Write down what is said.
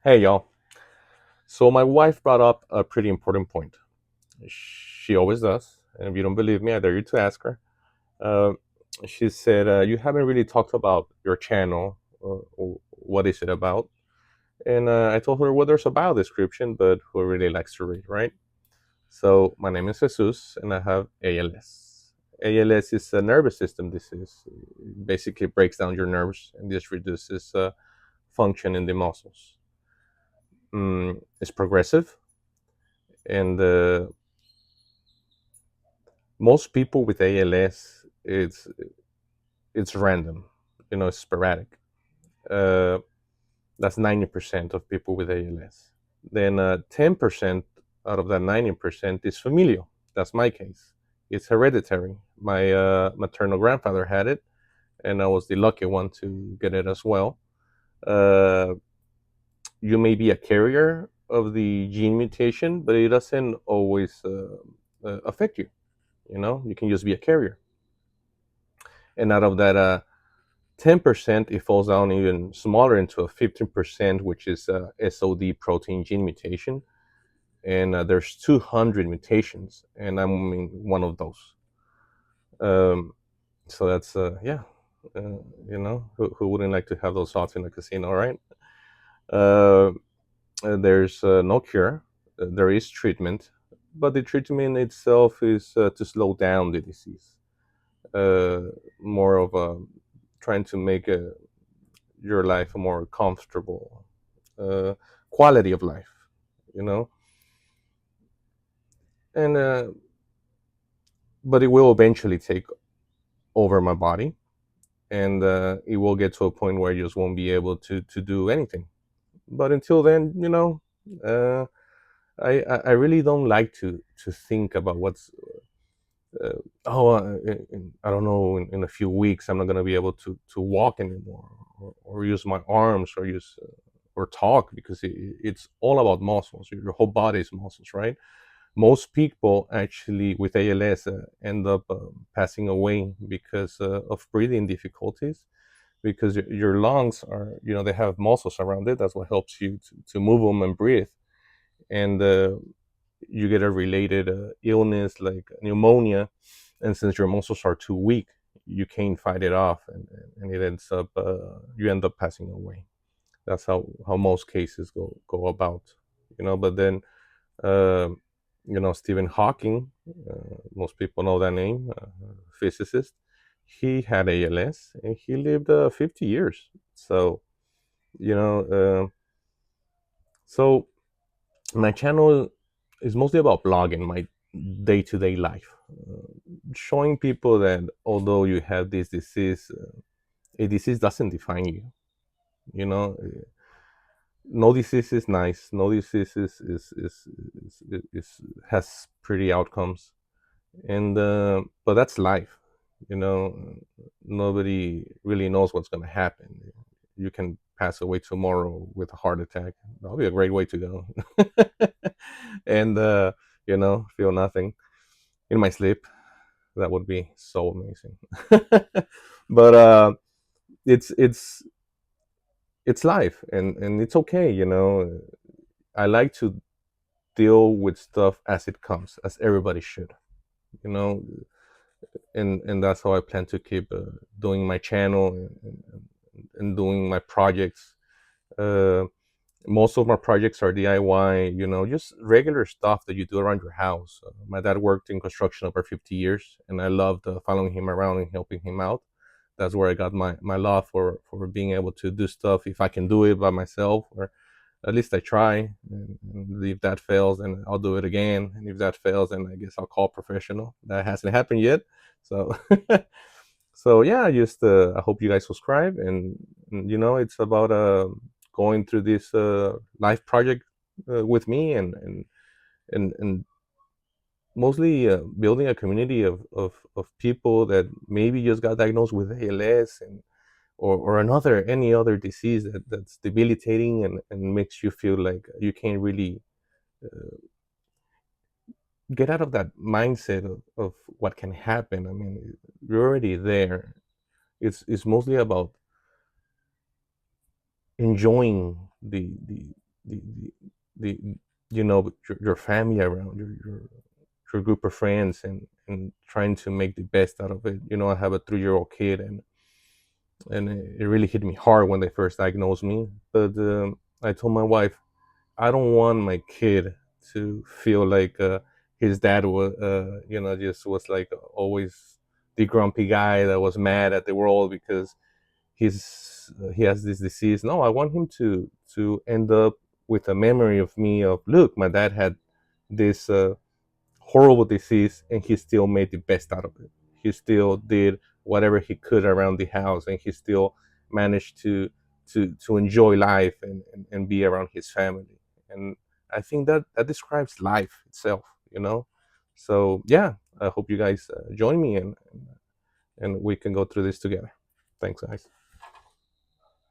Hey, y'all. So, my wife brought up a pretty important point. She always does. And if you don't believe me, I dare you to ask her. Uh, she said, You haven't really talked about your channel. What is it about? And I told her, Well, there's a bio description, but who really likes to read, right? So, my name is Jesus, and I have ALS. ALS is a nervous system disease. It basically breaks down your nerves, and this reduces function in the muscles. It's progressive, and most people with ALS, it's random, it's sporadic. Uh, that's 90% of people with ALS. Then 10% out of that 90% is familial. That's my case. It's hereditary. My maternal grandfather had it, and I was the lucky one to get it as well. Uh, you may be a carrier of the gene mutation, but it doesn't always affect you. You can just be a carrier. And out of that 10%, it falls down even smaller into a 15%, which is SOD protein gene mutation. And there's 200 mutations, and I'm in one of those. Um, so that's, yeah, who wouldn't like to have those thoughts in a casino, right? Uh, there's no cure, there is treatment, but the treatment itself is to slow down the disease, uh, more of a trying to make your life a more comfortable uh, quality of life, you know. And but it will eventually take over my body, and it will get to a point where you just won't be able to do anything. But until then, uh, I really don't like to think about what's uh, I don't know, in a few weeks I'm not going to be able to walk anymore, or use my arms, or use or talk, because it's all about muscles. Your whole body is muscles, right? Most people actually with ALS end up passing away because of breathing difficulties, because your lungs are, they have muscles around it. That's what helps you to move them and breathe. And you get a related illness like pneumonia, and since your muscles are too weak, you can't fight it off, and it ends up you end up passing away. That's how most cases go about, but then uh, Stephen Hawking, most people know that name, physicist. He had ALS and he lived 50 years. So, you know, uh, so my channel is mostly about blogging my day to day life, showing people that although you have this disease, a disease doesn't define you. You know, no disease is nice. No disease is has pretty outcomes, and but that's life. You know, nobody really knows what's going to happen. You can pass away tomorrow with a heart attack. That'll be a great way to go. And feel nothing in my sleep. That would be so amazing. But it's it's life, and it's okay. I like to deal with stuff as it comes, as everybody should. You know, and that's how I plan to keep doing my channel, and doing my projects. Uh, Most of my projects are DIY, just regular stuff that you do around your house. My dad worked in construction over 50 years, and I loved following him around and helping him out. That's where I got my love for being able to do stuff if I can do it by myself, or at least I try. And if that fails, then I'll do it again. And if that fails, then I guess I'll call a professional. That hasn't happened yet. So, so yeah, I hope you guys subscribe. And it's about going through this life project with me, and mostly building a community of people that maybe just got diagnosed with ALS, or any other disease that's debilitating, and makes you feel like you can't really get out of that mindset of what can happen. I mean, you're already there. It's mostly about enjoying the the, the your family around, your group of friends, and trying to make the best out of it. I have a 3-year old kid, and it really hit me hard when they first diagnosed me. But I told my wife, I don't want my kid to feel like his dad was, just was like always the grumpy guy that was mad at the world because he has this disease. No, I want him to end up with a memory of me, of look, my dad had this horrible disease, and he still made the best out of it. He still did whatever he could around the house, and he still managed to enjoy life, and be around his family. And I think that describes life itself. So yeah, I hope you guys join me, and we can go through this together. Thanks, guys.